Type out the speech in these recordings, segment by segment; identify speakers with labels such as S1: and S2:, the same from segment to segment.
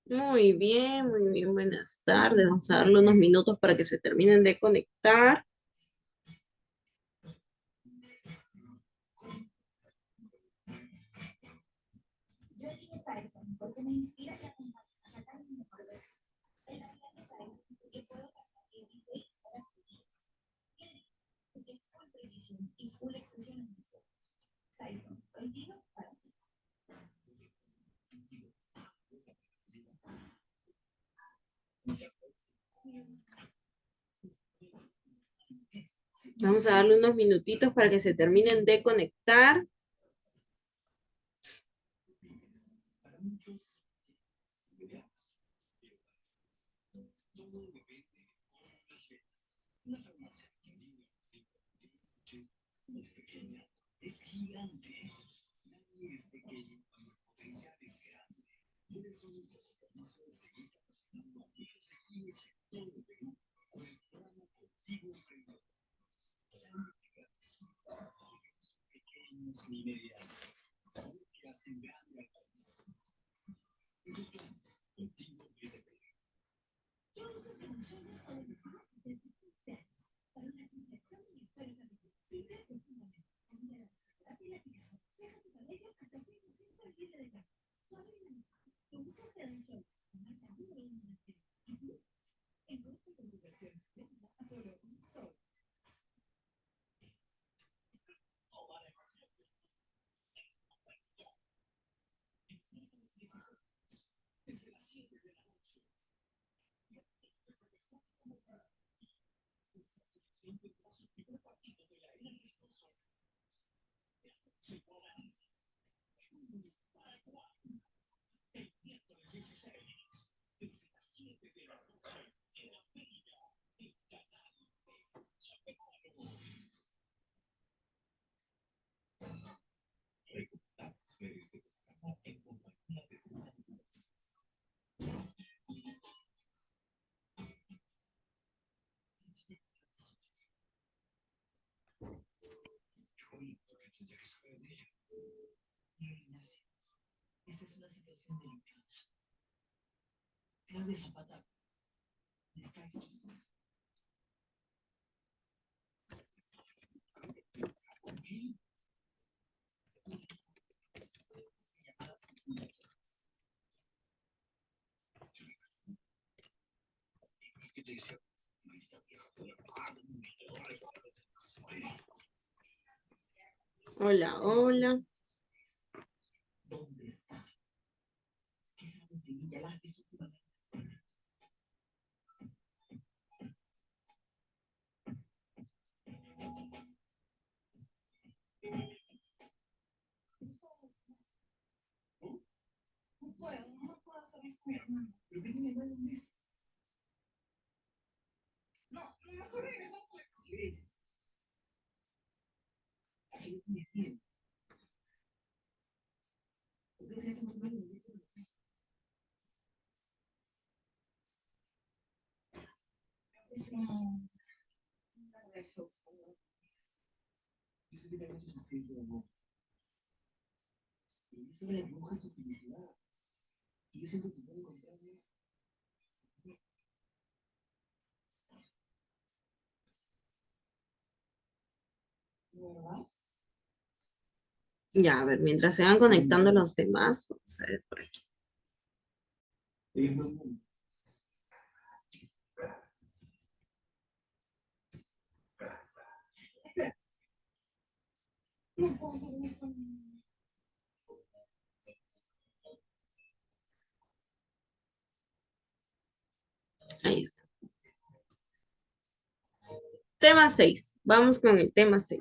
S1: Muy bien, buenas tardes. Vamos a darle unos minutos para que se terminen de conectar. Vamos a darle unos minutitos para que se terminen de conectar. Hola, hola. Ya, a ver, mientras se van conectando los demás, vamos a ver por aquí. Ahí está. Tema 6. Vamos con el tema 6.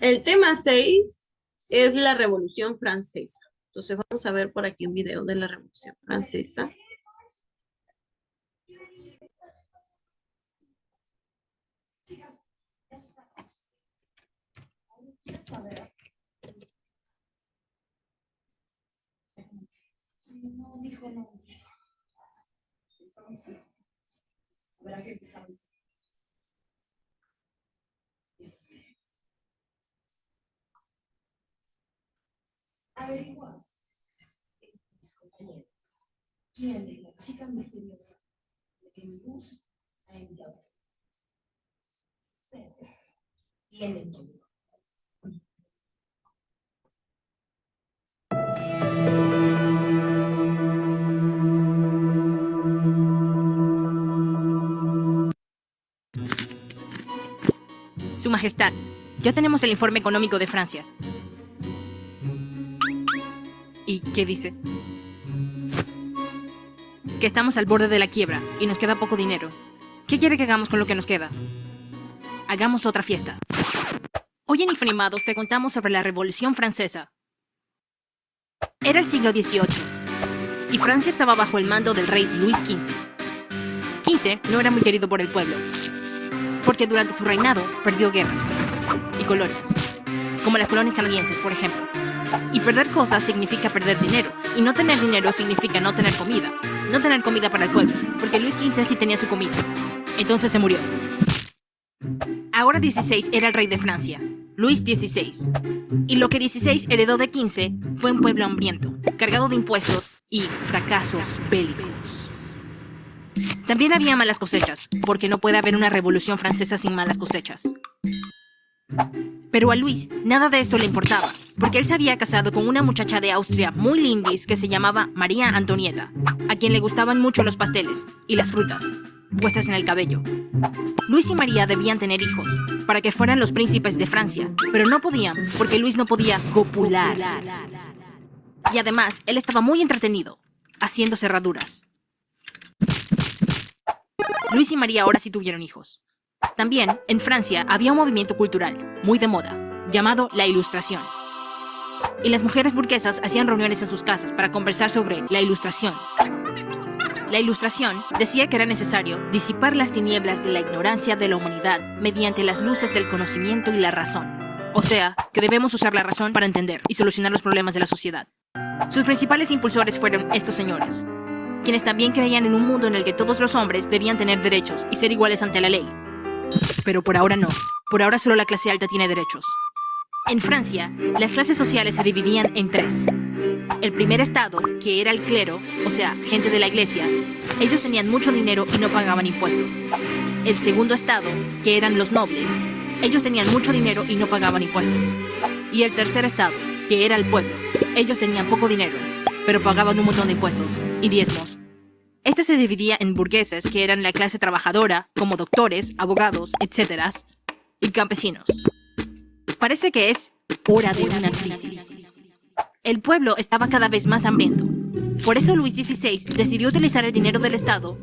S1: El tema 6 es la Revolución Francesa. Entonces vamos a ver por aquí un video de la Revolución Francesa. No dijo no. Entonces, habrá que empezar.
S2: ¿Quién es la chica misteriosa que mi bus ha enviado? Ustedes tienen que ver.
S3: Su Majestad, ya tenemos el informe económico de Francia. ¿Y qué dice? Que estamos al borde de la quiebra y nos queda poco dinero. ¿Qué quiere que hagamos con lo que nos queda? Hagamos otra fiesta. Hoy en Infanimados te contamos sobre la Revolución Francesa. Era el siglo XVIII y Francia estaba bajo el mando del rey Luis XV. XV no era muy querido por el pueblo, porque durante su reinado perdió guerras y colonias, como las colonias canadienses, por ejemplo. Y perder cosas significa perder dinero, y no tener dinero significa no tener comida. No tener comida para el pueblo, porque Luis XV sí tenía su comida. Entonces se murió. Ahora XVI era el rey de Francia, Luis XVI. Y lo que XVI heredó de XV fue un pueblo hambriento, cargado de impuestos y fracasos bélicos. También había malas cosechas, porque no puede haber una revolución francesa sin malas cosechas. Pero a Luis nada de esto le importaba, porque él se había casado con una muchacha de Austria muy lindis que se llamaba María Antonieta, a quien le gustaban mucho los pasteles y las frutas, puestas en el cabello. Luis y María debían tener hijos, para que fueran los príncipes de Francia, pero no podían, porque Luis no podía copular. Y además, él estaba muy entretenido, haciendo cerraduras. Luis y María ahora sí tuvieron hijos. También, en Francia, había un movimiento cultural, muy de moda, llamado la Ilustración. Y las mujeres burguesas hacían reuniones en sus casas para conversar sobre la Ilustración. La Ilustración decía que era necesario disipar las tinieblas de la ignorancia de la humanidad mediante las luces del conocimiento y la razón. O sea, que debemos usar la razón para entender y solucionar los problemas de la sociedad. Sus principales impulsores fueron estos señores, quienes también creían en un mundo en el que todos los hombres debían tener derechos y ser iguales ante la ley. Pero por ahora no. Por ahora solo la clase alta tiene derechos. En Francia, las clases sociales se dividían en tres. El primer estado, que era el clero, o sea, gente de la iglesia, ellos tenían mucho dinero y no pagaban impuestos. El segundo estado, que eran los nobles, ellos tenían mucho dinero y no pagaban impuestos. Y el tercer estado, que era el pueblo, ellos tenían poco dinero, pero pagaban un montón de impuestos y diezmos. Este se dividía en burgueses, que eran la clase trabajadora, como doctores, abogados, etc., y campesinos. Parece que es hora de una crisis. El pueblo estaba cada vez más hambriento. Por eso Luis XVI decidió utilizar el dinero del Estado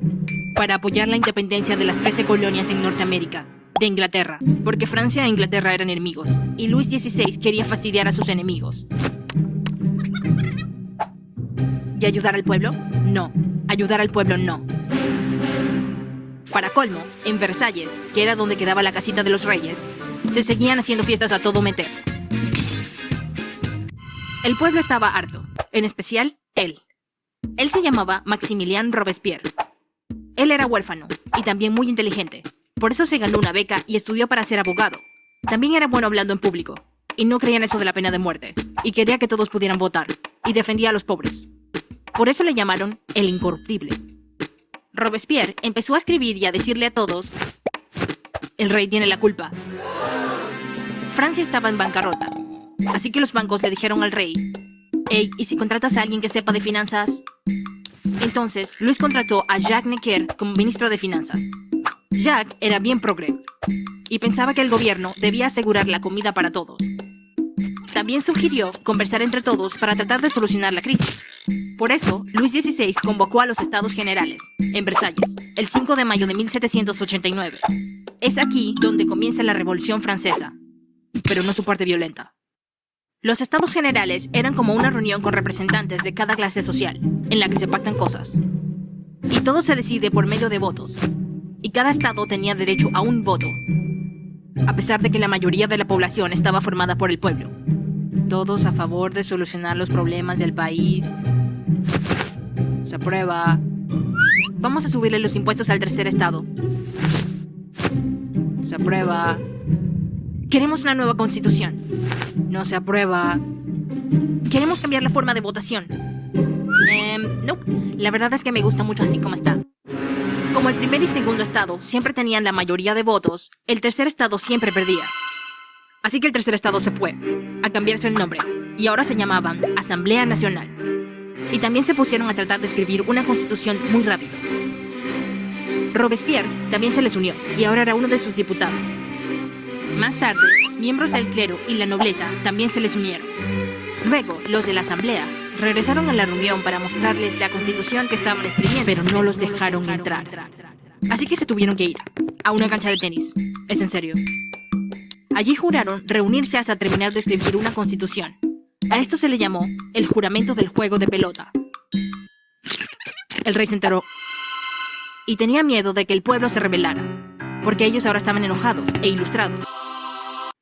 S3: para apoyar la independencia de las 13 colonias en Norteamérica, de Inglaterra, porque Francia e Inglaterra eran enemigos, y Luis XVI quería fastidiar a sus enemigos. ¿Y ayudar al pueblo? No. Ayudar al pueblo no. Para colmo, en Versalles, que era donde quedaba la casita de los reyes, se seguían haciendo fiestas a todo meter. El pueblo estaba harto, en especial él. Él se llamaba Maximilien Robespierre. Él era huérfano y también muy inteligente. Por eso se ganó una beca y estudió para ser abogado. También era bueno hablando en público y no creía en eso de la pena de muerte y quería que todos pudieran votar y defendía a los pobres. Por eso le llamaron el Incorruptible. Robespierre empezó a escribir y a decirle a todos: el rey tiene la culpa. Francia estaba en bancarrota, así que los bancos le dijeron al rey: hey, ¿y si contratas a alguien que sepa de finanzas? Entonces, Luis contrató a Jacques Necker como ministro de finanzas. Jacques era bien progre y pensaba que el gobierno debía asegurar la comida para todos. También sugirió conversar entre todos para tratar de solucionar la crisis. Por eso, Luis XVI convocó a los Estados Generales, en Versalles, el 5 de mayo de 1789. Es aquí donde comienza la Revolución Francesa, pero no su parte violenta. Los Estados Generales eran como una reunión con representantes de cada clase social, en la que se pactan cosas. Y todo se decide por medio de votos, y cada estado tenía derecho a un voto, a pesar de que la mayoría de la población estaba formada por el pueblo. Todos a favor de solucionar los problemas del país. Se aprueba. Vamos a subirle los impuestos al tercer estado. Se aprueba. Queremos una nueva constitución. No se aprueba. Queremos cambiar la forma de votación. No, la verdad es que me gusta mucho así como está. Como el primer y segundo estado siempre tenían la mayoría de votos, el tercer estado siempre perdía. Así que el tercer estado se fue a cambiarse el nombre y ahora se llamaban Asamblea Nacional. Y también se pusieron a tratar de escribir una constitución muy rápido. Robespierre también se les unió y ahora era uno de sus diputados. Más tarde, miembros del clero y la nobleza también se les unieron. Luego, los de la asamblea regresaron a la reunión para mostrarles la constitución que estaban escribiendo, pero no los dejaron entrar. Así que se tuvieron que ir a una cancha de tenis. Es en serio. Allí juraron reunirse hasta terminar de escribir una constitución. A esto se le llamó el juramento del juego de pelota. El rey se enteró y tenía miedo de que el pueblo se rebelara, porque ellos ahora estaban enojados e ilustrados.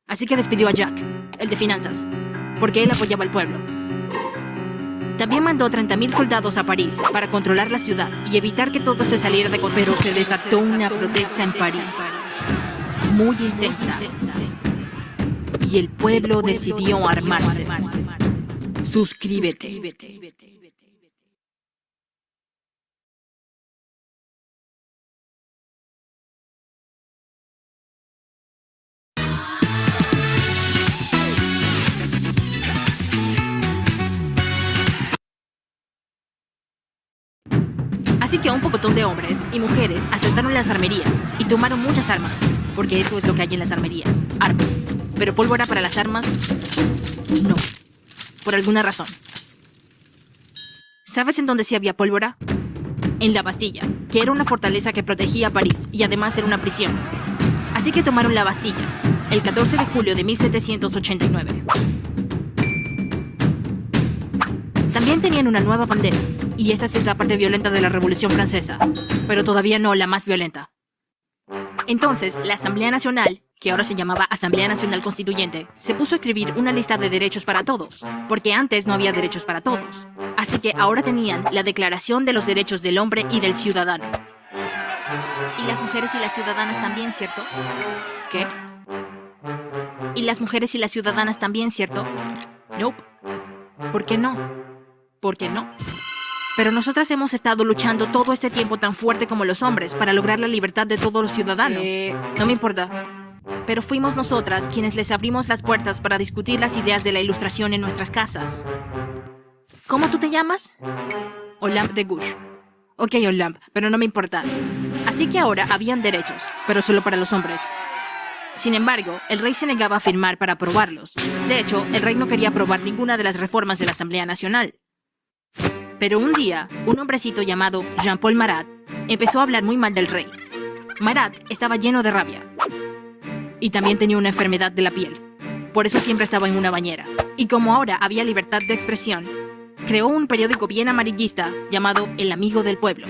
S3: Así que despidió a Jacques, el de finanzas, porque él apoyaba al pueblo. También mandó 30.000 soldados a París para controlar la ciudad y evitar que todo se saliera de control. Pero se desató una protesta en París, muy intensa, y el pueblo decidió armarse. Suscríbete. Así que un pocotón de hombres y mujeres asaltaron las armerías y tomaron muchas armas, porque eso es lo que hay en las armerías, armas. Pero pólvora para las armas, no, por alguna razón. ¿Sabes en dónde sí había pólvora? En la Bastilla, que era una fortaleza que protegía a París y además era una prisión. Así que tomaron la Bastilla, el 14 de julio de 1789. También tenían una nueva bandera, y esta sí es la parte violenta de la Revolución Francesa, pero todavía no la más violenta. Entonces, la Asamblea Nacional, que ahora se llamaba Asamblea Nacional Constituyente, se puso a escribir una lista de derechos para todos, porque antes no había derechos para todos. Así que ahora tenían la Declaración de los Derechos del Hombre y del Ciudadano. Y las mujeres y las ciudadanas también, ¿cierto? ¿Qué? ¿Y las mujeres y las ciudadanas también, cierto? Nope. ¿Por qué no? ¿Por qué no? Pero nosotras hemos estado luchando todo este tiempo tan fuerte como los hombres para lograr la libertad de todos los ciudadanos. No me importa. Pero fuimos nosotras quienes les abrimos las puertas para discutir las ideas de la Ilustración en nuestras casas. ¿Cómo tú te llamas? Olympe de Gouges. Ok, Olympe, pero no me importa. Así que ahora habían derechos, pero solo para los hombres. Sin embargo, el rey se negaba a firmar para aprobarlos. De hecho, el rey no quería aprobar ninguna de las reformas de la Asamblea Nacional. Pero un día, un hombrecito llamado Jean-Paul Marat empezó a hablar muy mal del rey. Marat estaba lleno de rabia. Y también tenía una enfermedad de la piel. Por eso siempre estaba en una bañera. Y como ahora había libertad de expresión, creó un periódico bien amarillista llamado El Amigo del Pueblo.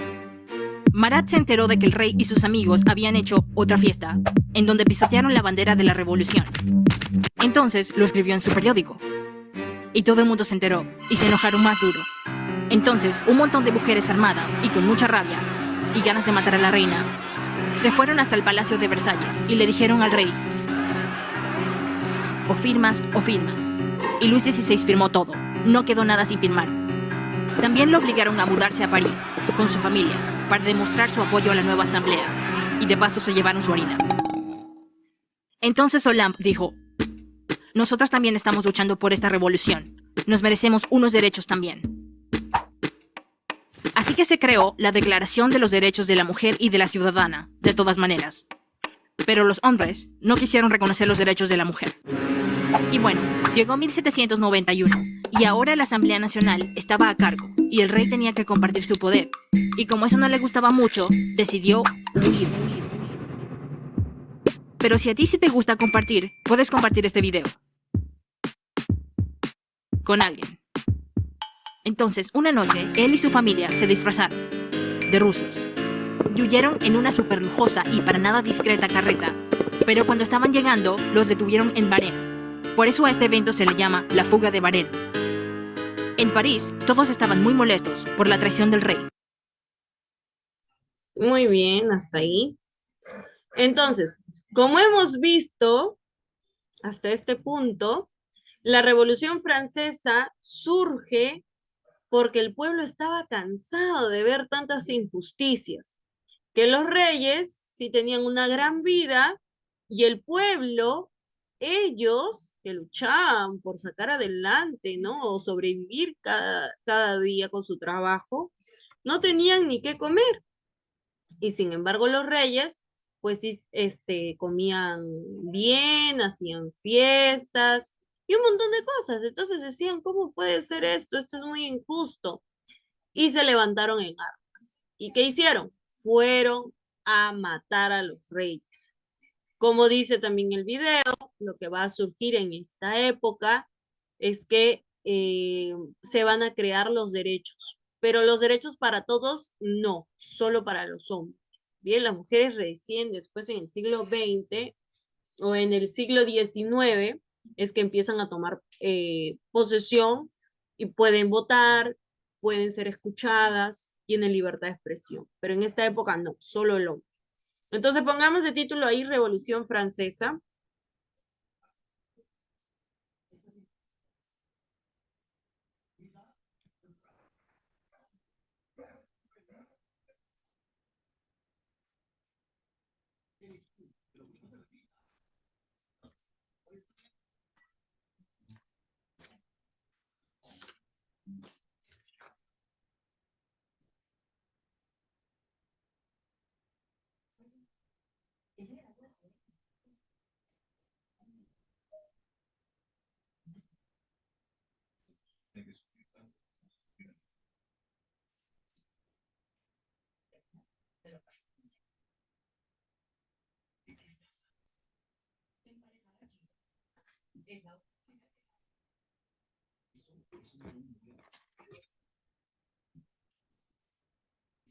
S3: Marat se enteró de que el rey y sus amigos habían hecho otra fiesta, en donde pisotearon la bandera de la revolución. Entonces lo escribió en su periódico. Y todo el mundo se enteró, y se enojaron más duro. Entonces, un montón de mujeres armadas y con mucha rabia, y ganas de matar a la reina, se fueron hasta el Palacio de Versalles y le dijeron al rey: o firmas o firmas. Y Luis XVI firmó todo, no quedó nada sin firmar. También lo obligaron a mudarse a París, con su familia, para demostrar su apoyo a la nueva asamblea, y de paso se llevaron su harina. Entonces Olympe dijo: nosotras también estamos luchando por esta revolución, nos merecemos unos derechos también. Así que se creó la Declaración de los Derechos de la Mujer y de la Ciudadana, de todas maneras. Pero los hombres no quisieron reconocer los derechos de la mujer. Y bueno, llegó 1791, y ahora la Asamblea Nacional estaba a cargo, y el rey tenía que compartir su poder. Y como eso no le gustaba mucho, decidió huir. Pero si a ti sí te gusta compartir, puedes compartir este video con alguien. Entonces, una noche, él y su familia se disfrazaron de rusos y huyeron en una súper lujosa y para nada discreta carreta. Pero cuando estaban llegando, los detuvieron en Varennes. Por eso a este evento se le llama la fuga de Varennes. En París, todos estaban muy molestos por la traición del rey.
S1: Muy bien, hasta ahí. Entonces, como hemos visto hasta este punto, la Revolución Francesa surge porque el pueblo estaba cansado de ver tantas injusticias, que los reyes sí tenían una gran vida y el pueblo, ellos que luchaban por sacar adelante, ¿no? O sobrevivir cada día con su trabajo, no tenían ni qué comer. Y sin embargo los reyes, pues sí, comían bien, hacían fiestas y un montón de cosas. Entonces decían, ¿cómo puede ser esto? Esto es muy injusto. Y se levantaron en armas. ¿Y qué hicieron? Fueron a matar a los reyes. Como dice también el video, lo que va a surgir en esta época es que se van a crear los derechos, pero los derechos para todos no, solo para los hombres. Bien, las mujeres recién después en el siglo XX o en el siglo XIX es que empiezan a tomar posesión y pueden votar, pueden ser escuchadas, tienen libertad de expresión, pero en esta época no, solo el hombre. Entonces pongamos de título ahí Revolución Francesa.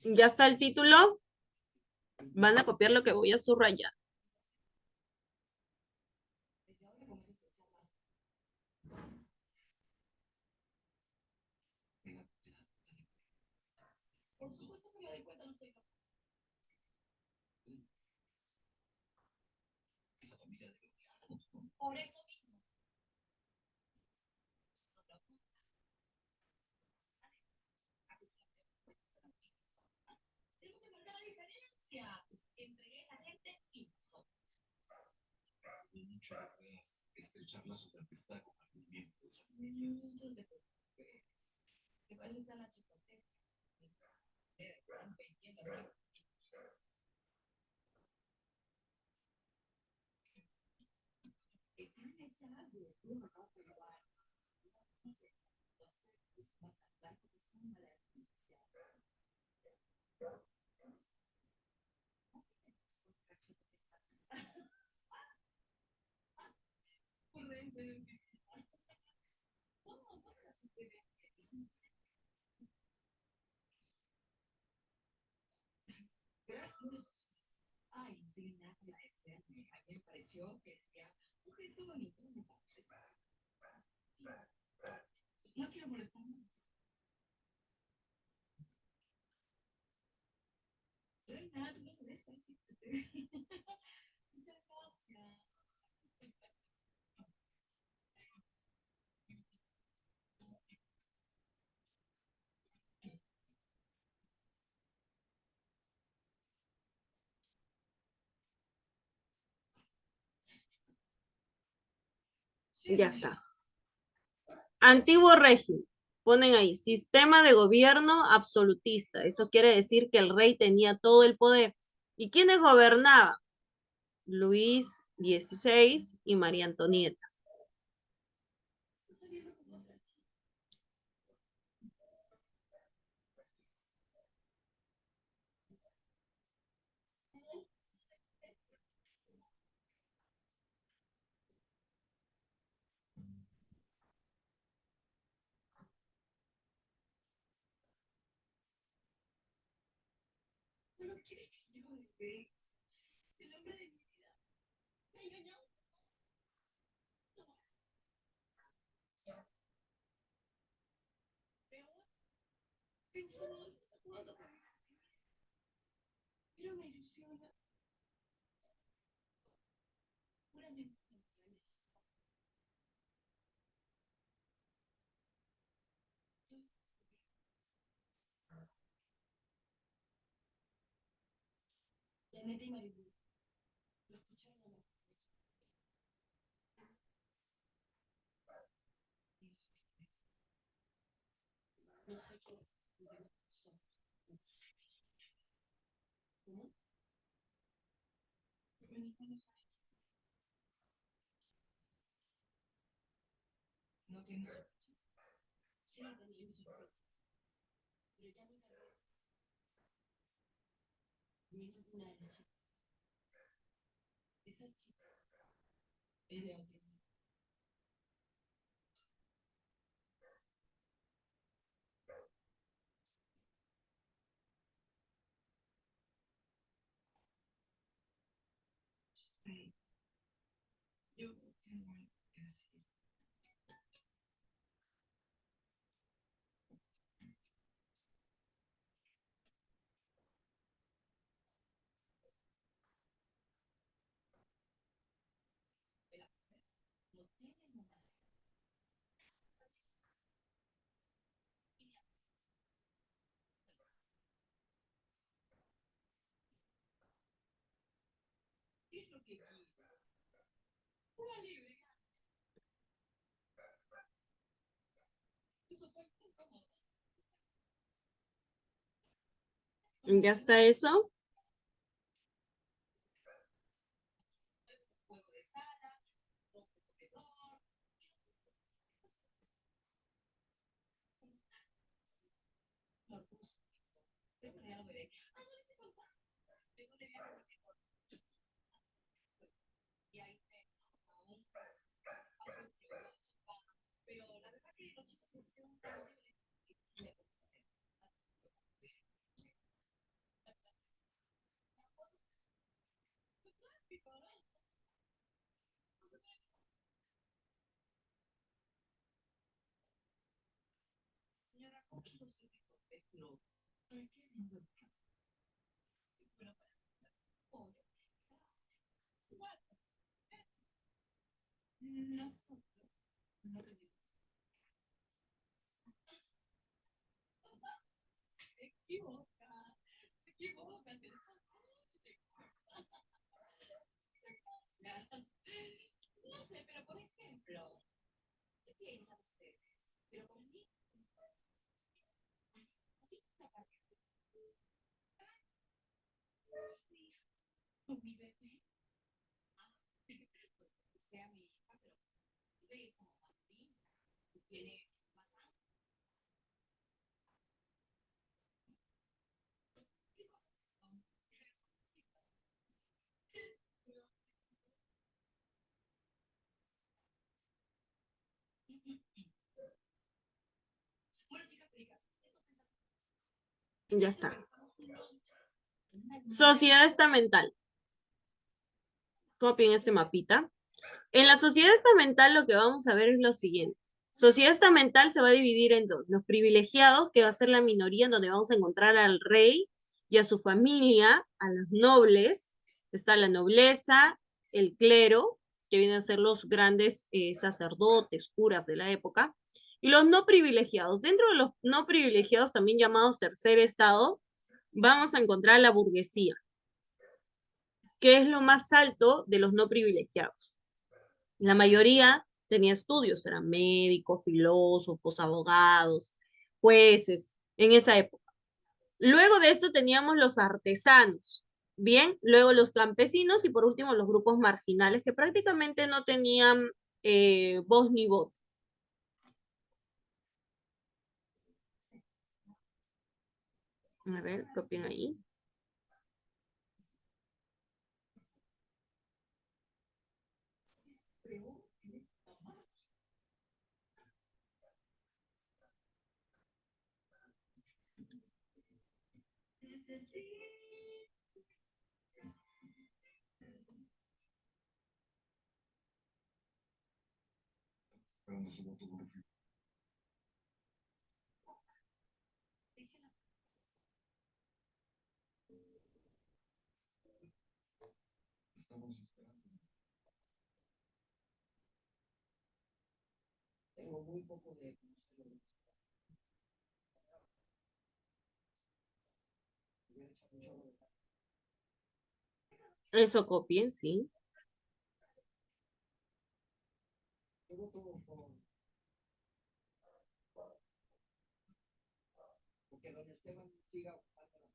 S1: Ya está el título. Van a copiar lo que voy a subrayar. Ya está. Antiguo régimen. Ponen ahí, sistema de gobierno absolutista. Eso quiere decir que el rey tenía todo el poder. ¿Y quiénes gobernaban? Luis XVI y María Antonieta.
S2: Planeta y Maribu. Lo escucharon hablar. Nosotros somos. ¿Cómo? ¿No tienes sospechas? Sí, tenía sospechas. Pero ya me encargué. Mira una de las chicas. Esa chica es de autismo. Yo tengo algo que decir. No tiene nada. ¿Qué es lo que quieres? Una libre. Eso fue incómodo.
S1: ¿Ya está eso?
S2: Juego de sala, juego de comedor. Lo puse. Tengo una algo de. Ah, no les he contado. Tengo de viaje porque y ahí me aún hace un frío, pero la verdad que los chicos se hicieron tan libres que me convencen. Señora, ¿cómo que no se dijo? No. ¿Por qué no lo pasa? Bueno, pobre. Cuatro. Nosotros no tenemos. Se equivoca. Se equivoca. No sé, pero por ejemplo, ¿qué piensan ustedes? Pero por mí, una parte sí, con mi bebé, que sea mi hija, pero vive como más linda, tiene más años. Bueno, chicas, chicas,
S1: Ya está. Sociedad estamental. Copien este mapita. En la sociedad estamental lo que vamos a ver es lo siguiente. Sociedad estamental se va a dividir en dos. Los privilegiados, que va a ser la minoría, en donde vamos a encontrar al rey y a su familia, a los nobles. Está la nobleza, el clero, que vienen a ser los grandes sacerdotes, curas de la época. Y los no privilegiados. Dentro de los no privilegiados, también llamados tercer estado, vamos a encontrar la burguesía, que es lo más alto de los no privilegiados. La mayoría tenía estudios, eran médicos, filósofos, abogados, jueces, en esa época. Luego de esto teníamos los artesanos, bien, luego los campesinos y por último los grupos marginales que prácticamente no tenían voz ni voto. A ver, copien ahí.
S2: tengo muy poco de
S1: Eso copien, sí.
S4: Yo voto porque don Esteban siga ocupando la.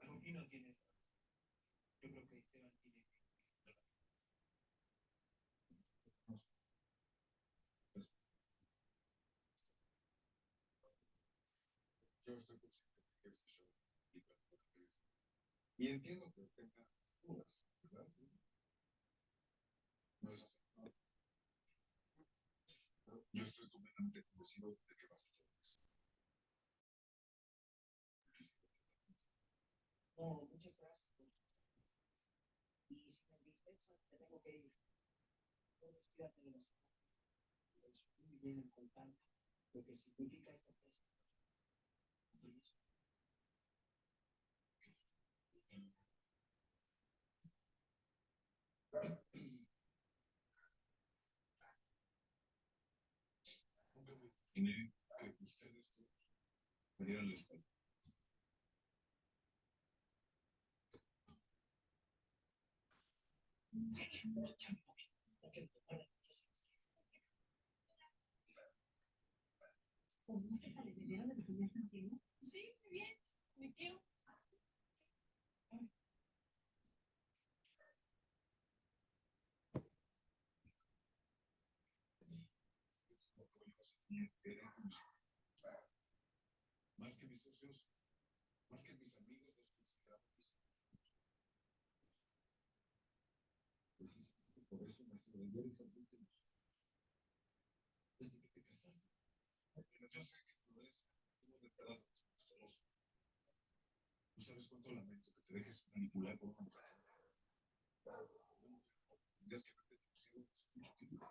S2: Rufino tiene. Yo creo que Esteban tiene.
S5: Yo estoy consciente de que este show implica mucho riesgo. Y entiendo que tenga dudas, ¿verdad? No es así. ¿No? Pero yo estoy completamente convencido de que va a ser todo eso.
S4: No, muchas gracias. Y si me dispensan, me tengo que ir. Todos cuídate de los muy bien en contante lo que significa esta presa.
S5: Nunca me imaginé que ustedes todos me dieran la espalda.
S2: ¿Conoces al heredero de Vicente Santiago? Sí, muy bien. Me quiero.
S5: Es lo que me pasa a mí, era más que mis socios, más que mis amigos, los consideraba mis socios. Precisamente por eso nuestro deber es ser últimos. Desde que te casaste. Pero yo sé que Flores estuvo detrás de tus dos. Tú sabes cuánto lamento que te dejes manipular por una mujer. Tendrías que haberte conocido hace mucho tiempo.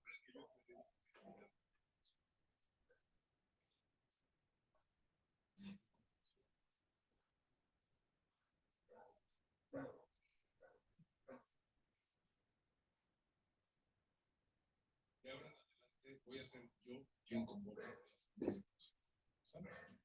S5: Pero es que yo puedo cambiar. De ahora en adelante voy a ser yo quien convoque a las mujeres de consejo. ¿Sabes?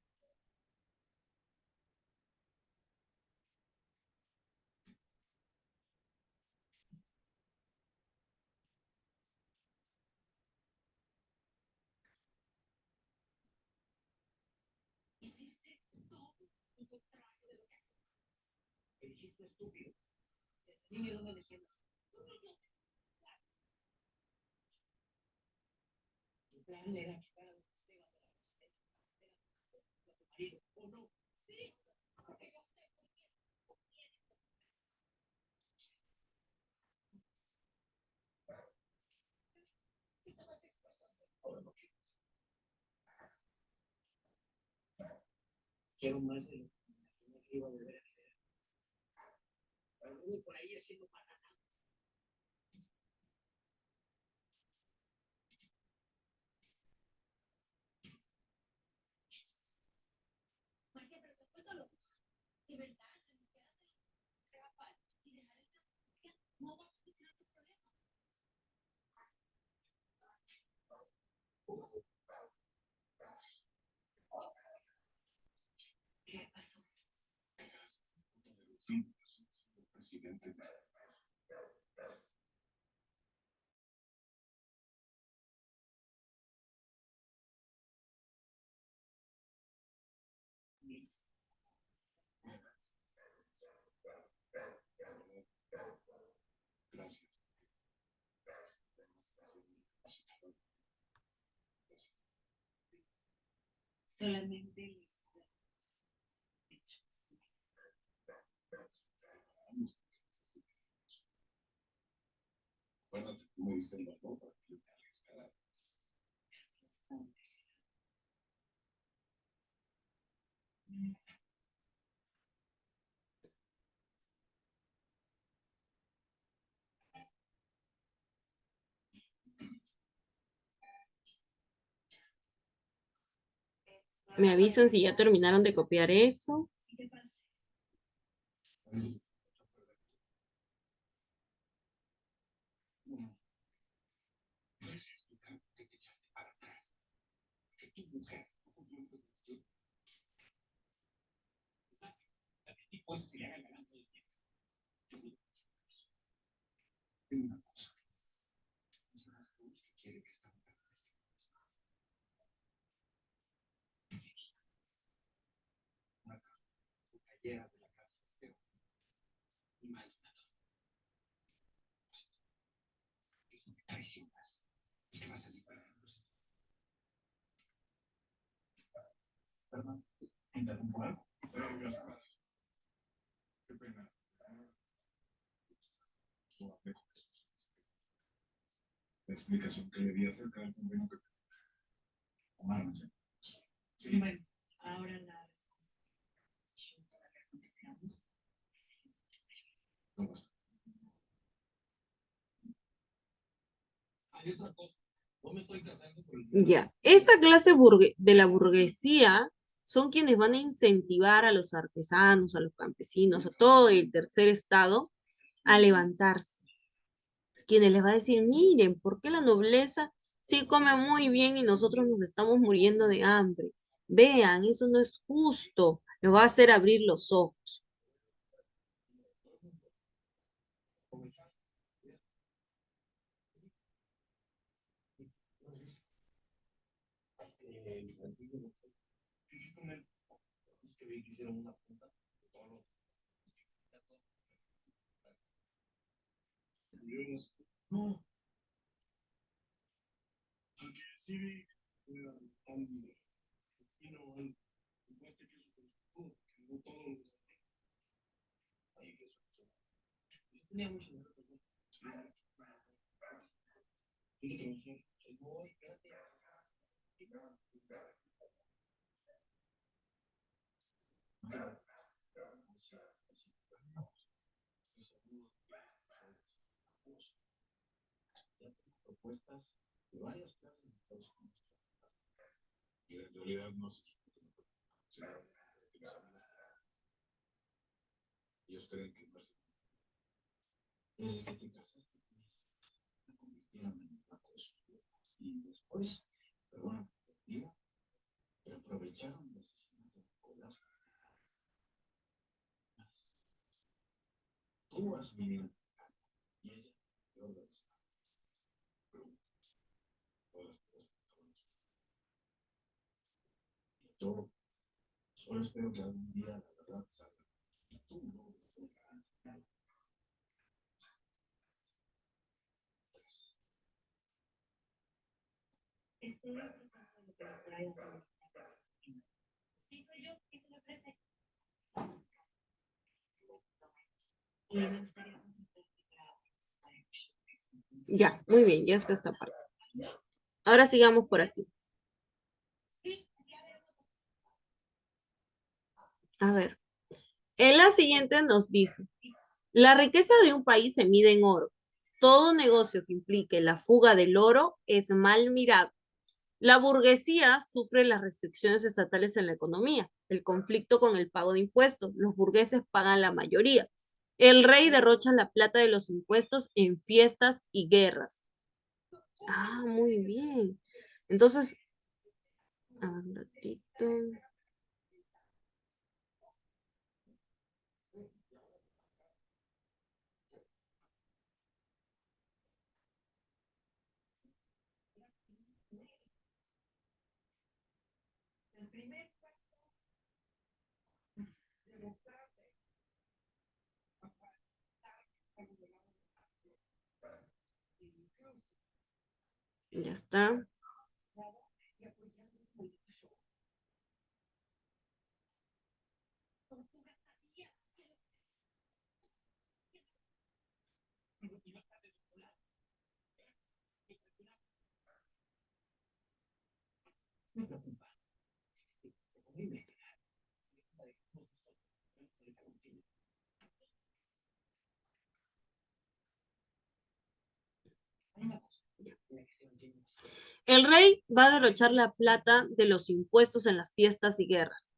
S2: Hiciste todo lo contrario de lo que
S4: Me dijiste estúpido. Niño, no me decías. Tu plan era quitar a don Esteban de la residencia de tu marido, ¿o no?
S2: sí, porque yo sé por qué. Estabas dispuesto a hacer todo lo que
S4: Quiero más de lo que me imaginé que iba a volver a querer. Anduve por ahí haciendo para nada.
S2: María, pero te cuento lo de verdad, renunciar a paz y dejar el trabajo, no vas a solucionar tu problema. ¿Qué pasó?
S5: Presidente. Gracias.
S2: Solamente les hecho.
S5: Acuérdate, tú me diste el valor para que yo me arriesgara.
S1: Me avisan si ya terminaron de copiar eso.
S5: Gracias. tu mujer no cumplió una condición. Y pues se le haga ganando el tiempo. Yo no tengo una cosa. Es más tú que quiere que esta mujer una cayera de la casa de Esteban. Imagínate. Que si me traicionas, y que vas a salir perdiendo. Perdón, ¿interrumpo algo? Qué pena. No hablé con eso. La explicación que le di acerca del convenio que tomaron. Sí.
S2: Bueno, ahora la
S5: No basta. Hay otra cosa. No me estoy casando por el...
S1: Ya, esta clase de la burguesía son quienes van a incentivar a los artesanos, a los campesinos, a todo el tercer estado a levantarse. Quienes les va a decir, miren, ¿por qué la nobleza sí come muy bien y nosotros nos estamos muriendo de hambre? Vean, eso no es justo. Nos va a hacer abrir los ojos.
S5: No. Porque Stevie tan fino, al igual que su constructor, que no todo lo desató. Ahí que eso. Tenía mucho mejor. Hay que trabajar. No, espérate. Propuestas de varias clases de Estados Unidos. Y en realidad no se ellos creen que no es. Desde que te casaste con ellos, me convirtieron en un acoso. Y después, perdón, digo, pero aprovecharon el asesinato de Nicolás. Tú has vivido y ella peor de las preguntas. Todas las cosas que yo solo espero que algún día la verdad salga. Y tú no lo dejarás.
S2: estoy tratando de pensar en la sí, soy yo. ¿Qué se le ofrece? Y me gustaría preguntarte para
S1: Ya, muy bien, ya está esta parte. Ahora sigamos por aquí. A ver, en la siguiente nos dice, la riqueza de un país se mide en oro. Todo negocio que implique la fuga del oro es mal mirado. La burguesía sufre las restricciones estatales en la economía, el conflicto con el pago de impuestos. Los burgueses pagan la mayoría. El rey derrocha la plata de los impuestos en fiestas y guerras. Ah, muy bien. Entonces, un ratito. Ya está. El rey va a derrochar la plata de los impuestos en las fiestas y guerras.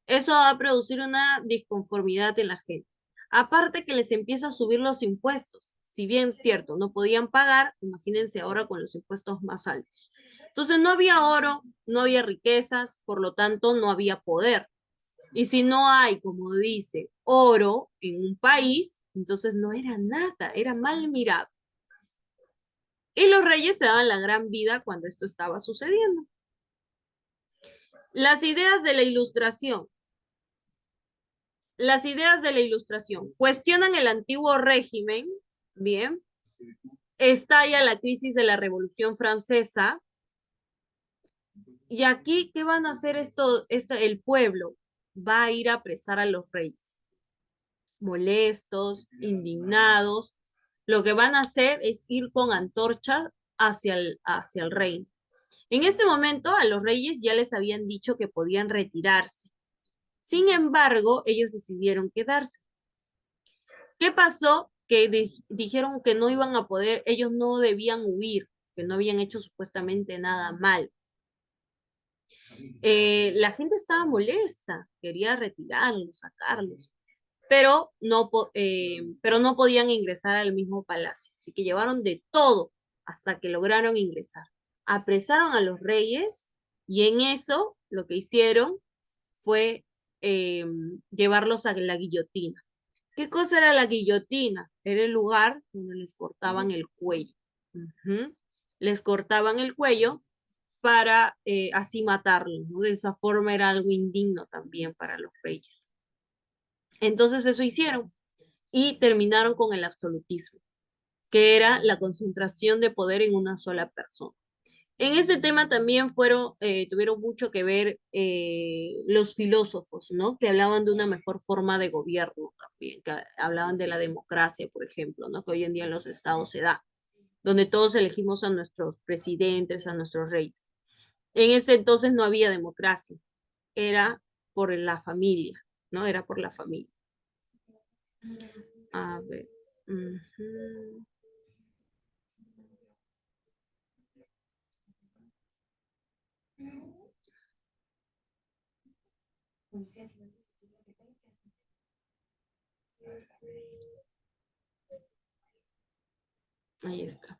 S1: Eso va a producir una disconformidad en la gente. Aparte que les empieza a subir los impuestos. Si bien cierto, no podían pagar, imagínense ahora con los impuestos más altos. Entonces no había oro no había riquezas, por lo tanto no había poder. Y si no hay, como dice, oro en un país, entonces no era nada, era mal mirado. Y los reyes se daban la gran vida cuando esto estaba sucediendo. Las ideas de la Ilustración. Las ideas de la Ilustración cuestionan el antiguo régimen, bien, estalla la crisis de la Revolución Francesa, y aquí, ¿qué van a hacer el pueblo? Va a ir a apresar a los reyes. Molestos, indignados, lo que van a hacer es ir con antorchas hacia el reino. En este momento a los reyes ya les habían dicho que podían retirarse. Sin embargo, ellos decidieron quedarse. ¿Qué pasó? Que dijeron que no iban a poder, ellos no debían huir, que no habían hecho supuestamente nada mal. La gente estaba molesta, quería retirarlos, sacarlos, pero no podían ingresar al mismo palacio. Así que llevaron de todo hasta que lograron ingresar. Apresaron a los reyes y en eso lo que hicieron fue llevarlos a la guillotina. ¿Qué cosa era la guillotina? Era el lugar donde les cortaban el cuello. Les cortaban el cuello para así matarlos, ¿no? De esa forma era algo indigno también para los reyes. Entonces eso hicieron y terminaron con el absolutismo, que era la concentración de poder en una sola persona. En ese tema también tuvieron mucho que ver los filósofos, ¿no? Que hablaban de una mejor forma de gobierno también, que hablaban de la democracia, por ejemplo, ¿no? Que hoy en día en los estados se da, donde todos elegimos a nuestros presidentes, a nuestros reyes. En ese entonces no había democracia, era por la familia, ¿no? Era por la familia. A ver. Ahí está.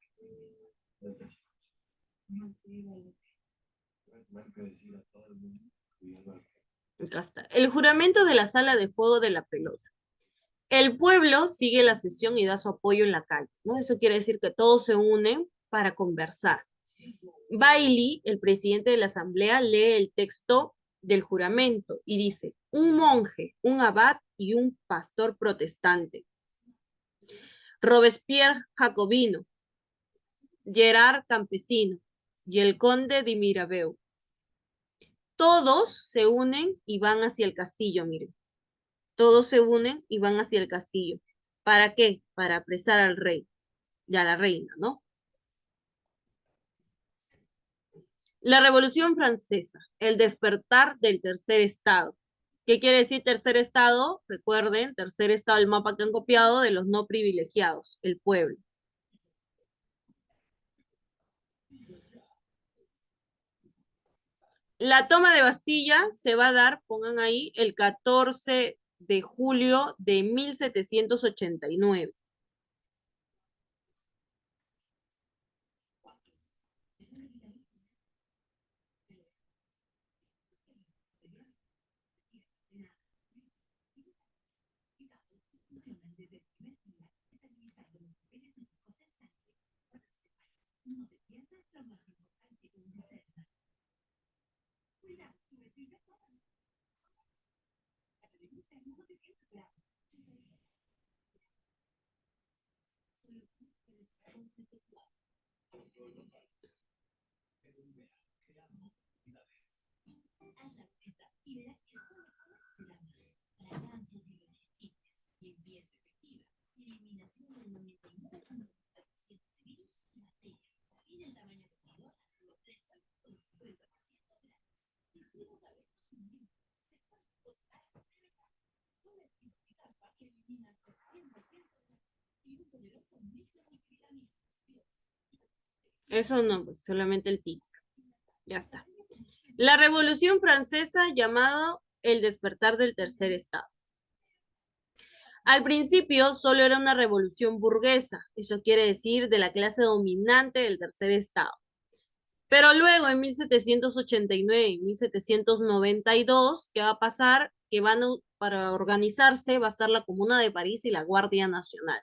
S1: Acá está. El juramento de la sala de juego de la pelota. El pueblo sigue la sesión y da su apoyo en la calle, ¿no? Eso quiere decir que todos se unen para conversar. Bailey, el presidente de la asamblea, lee el texto del juramento y dice: un monje, un abad y un pastor protestante. Robespierre jacobino, Gerard campesino y el conde de Mirabeau. Todos se unen y van hacia el castillo, miren. Todos se unen y van hacia el castillo. ¿Para qué? Para apresar al rey y a la reina, ¿no? La Revolución Francesa, el despertar del tercer estado. ¿Qué quiere decir tercer estado? Recuerden, tercer estado, el mapa que han copiado de los no privilegiados, el pueblo. La toma de Bastilla se va a dar, pongan ahí, el 14 de julio de 1789. Eso no, pues solamente el título. Ya está. La Revolución Francesa, llamado el despertar del tercer estado. Al principio solo era una revolución burguesa, eso quiere decir de la clase dominante del tercer estado. Pero luego en 1789 y 1792, ¿qué va a pasar? Que para organizarse, va a estar la Comuna de París y la Guardia Nacional.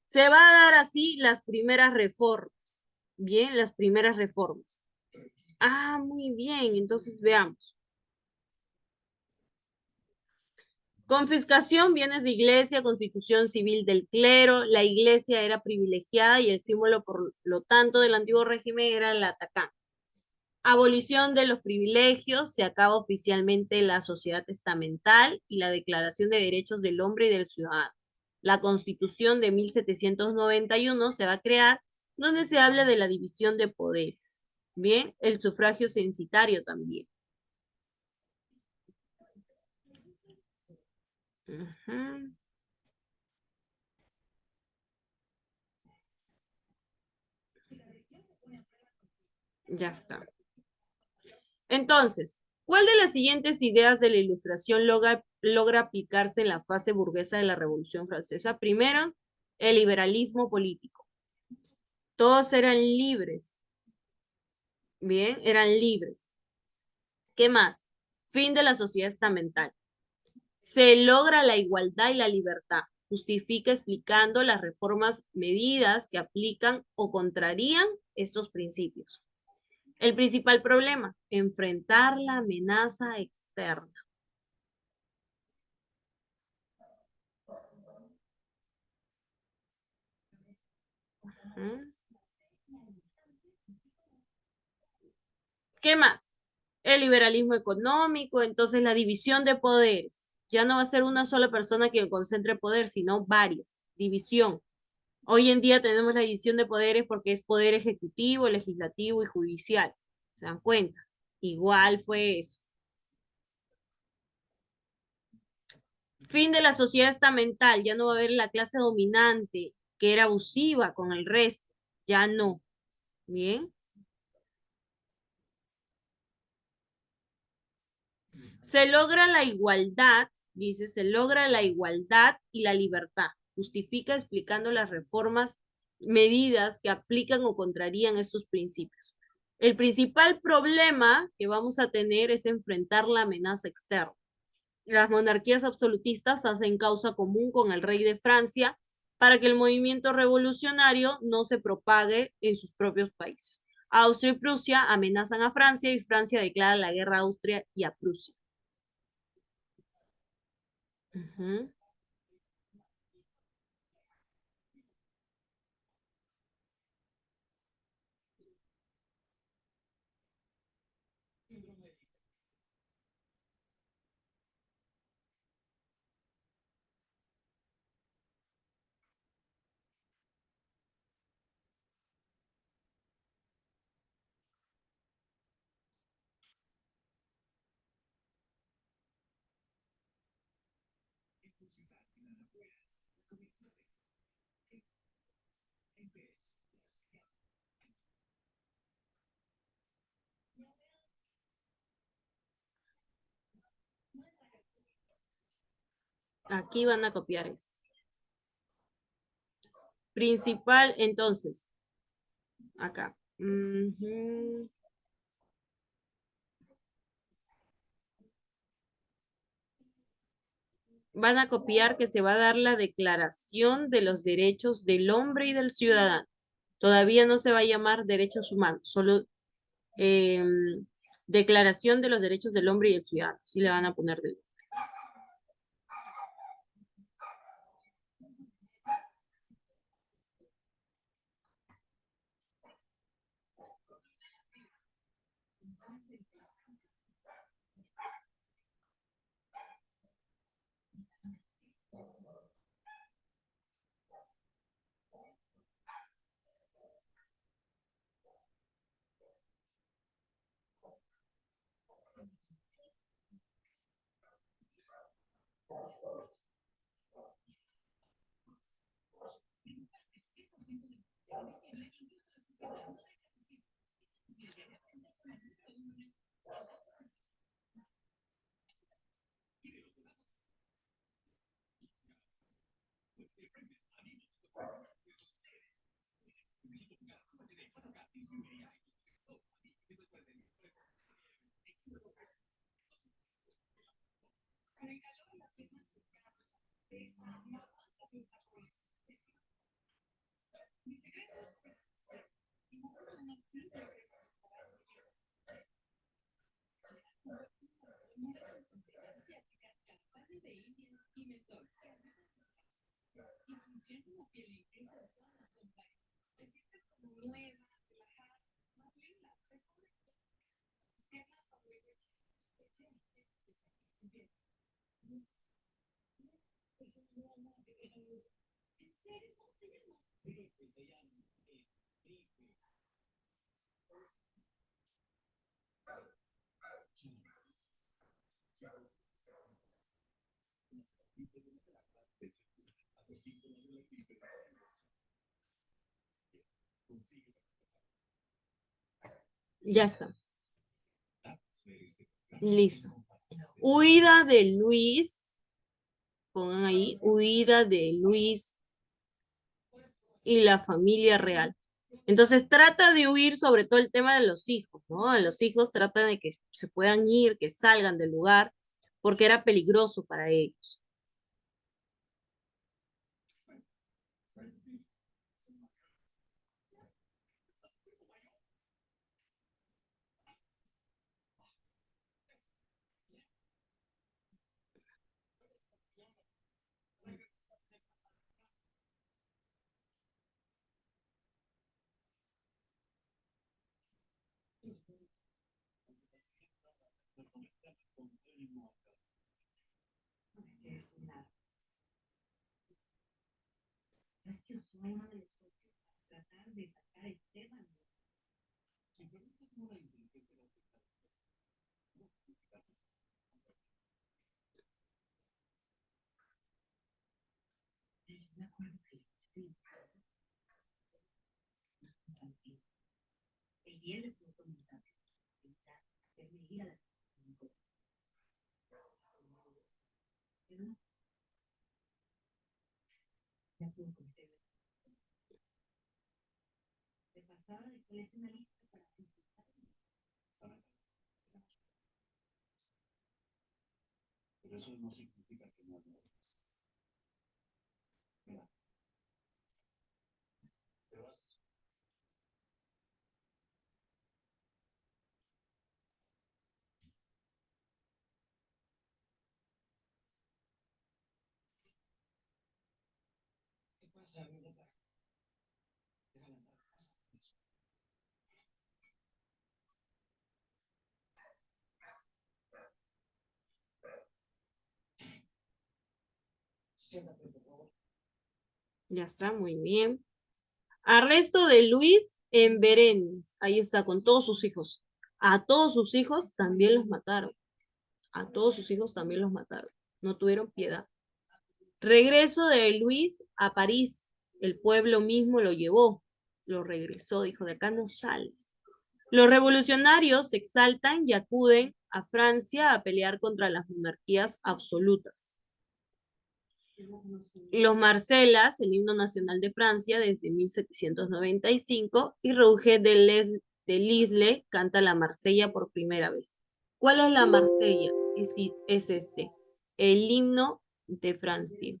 S1: Se va a dar así las primeras reformas. Bien, las primeras reformas. Ah, muy bien, entonces veamos. Confiscación, bienes de iglesia, constitución civil del clero. La iglesia era privilegiada y el símbolo, por lo tanto, del antiguo régimen era el atacán. Abolición de los privilegios, se acaba oficialmente la sociedad testamental y la Declaración de Derechos del Hombre y del Ciudadano. La Constitución de 1791 se va a crear, donde se habla de la división de poderes. Bien, el sufragio censitario también. Ujú. Ya está. Entonces, ¿cuál de las siguientes ideas de la Ilustración logra aplicarse en la fase burguesa de la Revolución Francesa? Primero, el liberalismo político. Todos eran libres. Bien, eran libres. ¿Qué más? Fin de la sociedad estamental. Se logra la igualdad y la libertad. Justifica explicando las reformas medidas que aplican o contrarían estos principios. El principal problema, enfrentar la amenaza externa. ¿Mm? ¿Qué más? El liberalismo económico, entonces la división de poderes. Ya no va a ser una sola persona quien concentre poder, sino varias. División. Hoy en día tenemos la división de poderes porque es poder ejecutivo, legislativo y judicial. ¿Se dan cuenta? Igual fue eso. Fin de la sociedad estamental. Ya no va a haber la clase dominante que era abusiva con el resto. Ya no. Bien. Se logra la igualdad, dice, se logra la igualdad y la libertad. Justifica explicando las reformas, medidas que aplican o contrarían estos principios. El principal problema que vamos a tener es enfrentar la amenaza externa. Las monarquías absolutistas hacen causa común con el rey de Francia para que el movimiento revolucionario no se propague en sus propios países. Austria y Prusia amenazan a Francia y Francia declara la guerra a Austria y a Prusia. Ujú. Aquí van a copiar esto. Principal, entonces, acá. Ujú. Van a copiar que se va a dar la Declaración de los Derechos del Hombre y del Ciudadano. Todavía no se va a llamar derechos humanos, solo Declaración de los Derechos del Hombre y del Ciudadano. Así le van a poner de Ya está. Listo. Huida de Luis. Pongan ahí, huida de Luis y la familia real. Entonces trata de huir sobre todo el tema de los hijos, ¿no? A los hijos trata de que se puedan ir, que salgan del lugar, porque era peligroso para ellos.
S5: Pero eso no significa que no lo... Mira, te vas.
S4: ¿Qué pasa, Violeta? Déjala entrar. Siéntate, por favor.
S1: Ya está, muy bien. Arresto de Luis en Berenes. Ahí está, con todos sus hijos. A todos sus hijos también los mataron. A todos sus hijos también los mataron. No tuvieron piedad. Regreso de Luis a París. El pueblo mismo lo llevó. Lo regresó, dijo, de acá no sales. Los revolucionarios se exaltan y acuden a Francia a pelear contra las monarquías absolutas. Los Marcelas, el himno nacional de Francia desde 1795, y Rouget de Lisle canta la Marsella por primera vez. ¿Cuál es la Marsella? Es este, el himno de Francia.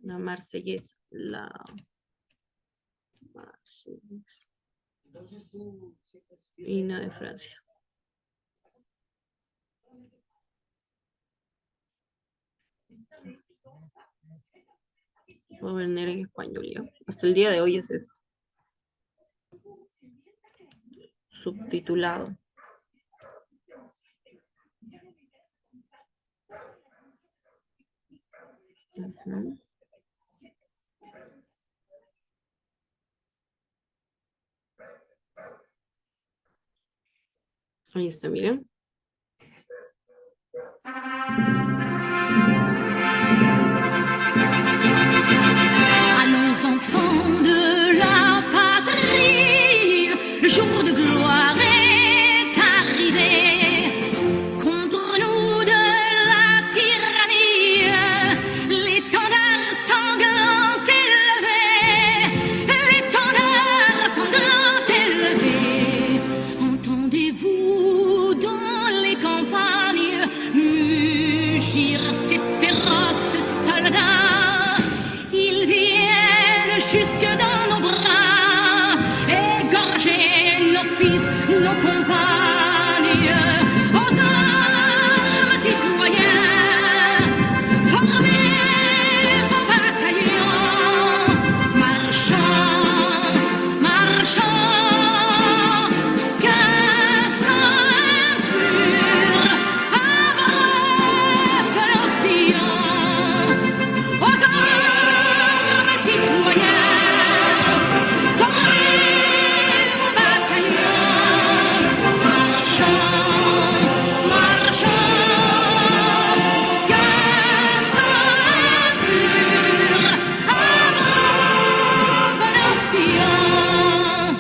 S1: La Marsellesa, la Marsellesa,
S4: Entonces tú siempre
S1: himno de Francia. Puedo venir en español ya. Hasta el día de hoy es esto. Subtitulado. Ujú. Ahí está, miren.
S6: Allons enfants de la patrie, le jour de gloire est arrivé. Contre nous de la tyrannie, l'étendard sanglant élevé, l'étendard sanglant élevé. Entendez-vous dans fils, nos compagnes, aux armes citoyens, formez vos bataillons, marchons, marchons, qu'un sang impur abreuve nos sillons, aux armes citoyens, formez vos bataillons, marchons, marchons, qu'un sang impur abreuve nos sillons.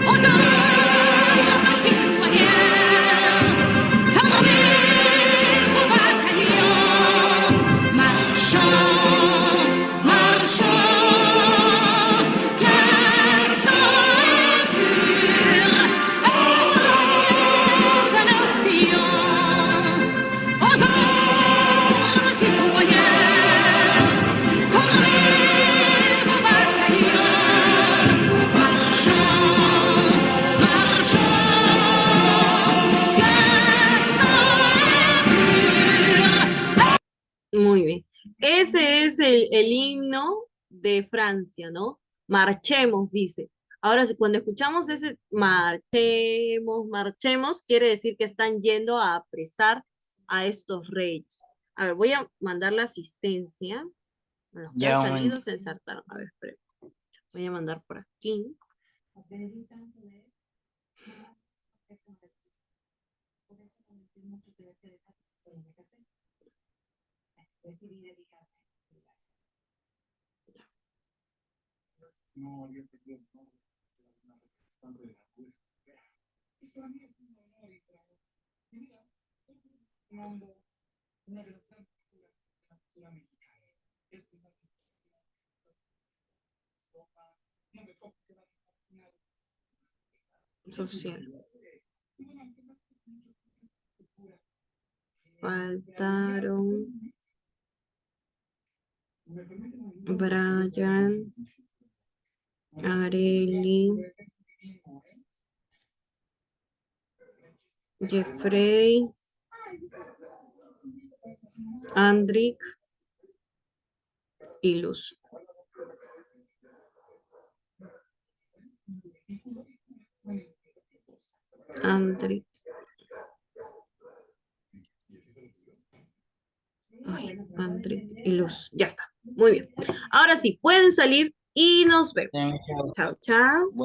S6: Aux armes citoyens, formez vos bataillons, marchons, marchons, qu'un sang impur abreuve nos sillons, aux armes citoyens, formez vos bataillons, marchons, marchons, qu'un sang impur.
S1: Muy bien. Ese es el himno de Francia, ¿no? Marchemos, dice. Ahora, cuando escuchamos ese marchemos, marchemos, quiere decir que están yendo a apresar a estos reyes. A ver, voy a mandar la asistencia. Los que
S7: Ya,
S1: han
S7: un
S1: salido
S7: momento.
S1: se ensartaron. A ver, espera. Voy a mandar por aquí.
S5: No, yo te quiero, no, una representante de la juez. Y para mí es un honor y trabajo. Y mira, es un hombre, una de las grandes figuras de la cultura mexicana. Es una no me toca quedar fascinado.
S1: Social. Faltaron Brian, Areli, Jeffrey, Andrick y Luz. Andrick. Ay, Andrick y Luz. Ya está. Muy bien. Ahora sí, pueden salir y nos vemos.
S7: Thank you.
S1: Chao, chao.